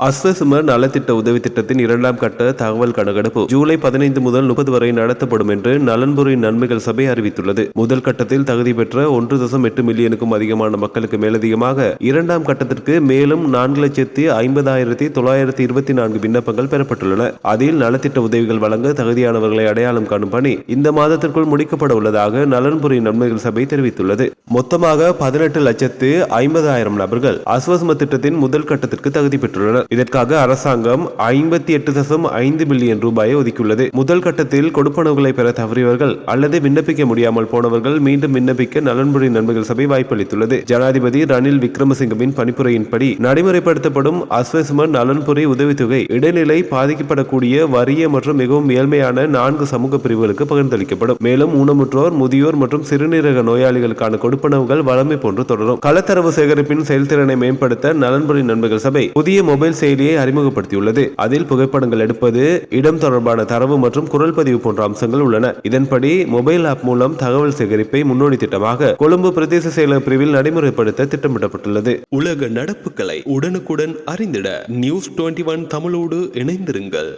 அஸ்வசுமர் நலத்திட்ட உதவி திட்டத்தின் 2ஆம் கட்ட தகவல் கணக்கெடுப்பு ஜூலை 15 முதல் 30 வரை நடத்தப்படும் என்று நலன்புரி நன்மைகள் சபை அறிவித்துள்ளது. முதல் கட்டத்தில் தகுதி பெற்ற 1.8 மில்லியனுக்கும் அதிகமான மக்களுக்கு மேலதிகமாக 2ஆம் கட்டத்திற்கு மேலும் 4,50,924 விண்ணப்பங்கள் பெறப்பட்டுள்ளன. அதில் நலத்திட்ட உதவிகள் வழங்க தகுதியானவர்களை அடையாளம் காணும் பணி இந்த மாதத்திற்குள் முடிக்கப்பட உள்ளதாக நலன்புரி நன்மைகள் சபை தெரிவித்துள்ளது. மொத்தமாக 18,50,000 நபர்கள் அஸ்வசும திட்டத்தின் முதல் கட்டத்திற்கு தகுதி பெற்றுள்ளனர். இதற்காக அரசாங்கம் 58.5 பில்லியன் ரூபாயை ஒதுக்கியுள்ளது. முதல் கட்டத்தில் கொடுப்பனவுகளை பெற தவறியவர்கள் அல்லது விண்ணப்பிக்க முடியாமல் போனவர்கள் மீண்டும் விண்ணப்பிக்க நலன்புரி நன்மைகள் சபை வாய்ப்பளித்துள்ளது. ஜனாதிபதி ரணில் விக்ரமசிங்கவின் பணிப்புரையின்படி நடைமுறைப்படுத்தப்படும் அஸ்வசும நலன்புரி உதவித்தொகை இடைநிலை பாதிக்கப்படக்கூடிய வறிய மற்றும் மிகவும் ஏழ்மையான 4 சமூக பிரிவுகளுக்கு பகிர்ந்தளிக்கப்படும். மேலும் ஊனமுற்றோர், முதியோர் மற்றும் சிறுநீரக நோயாளிகளுக்கான கொடுப்பனவுகள் வழமை போன்று தொடரும். களத்தரவு சேகரிப்பின் செயல்திறனை மேம்படுத்த நலன்புரி நன்மைகள் சபை புதிய மொபைல் செயலியை அறிமுகப்படுத்தியுள்ளது. அதில் புகைப்படங்கள் எடுப்பது, இடம் தொடர்பான தரவு மற்றும் குரல் பதிவு போன்ற அம்சங்கள் உள்ளன. இதன்படி மொபைல் ஆப் மூலம் தகவல் சேகரிப்பை முன்னோடி திட்டமாக கொழும்பு பிரதேச செயலக பிரிவில் நடைமுறைப்படுத்த திட்டமிடப்பட்டுள்ளது. உலக நடப்புகளை உடனுக்குடன் அறிந்திட News 21 தமிழோடு இணைந்திருங்கள்.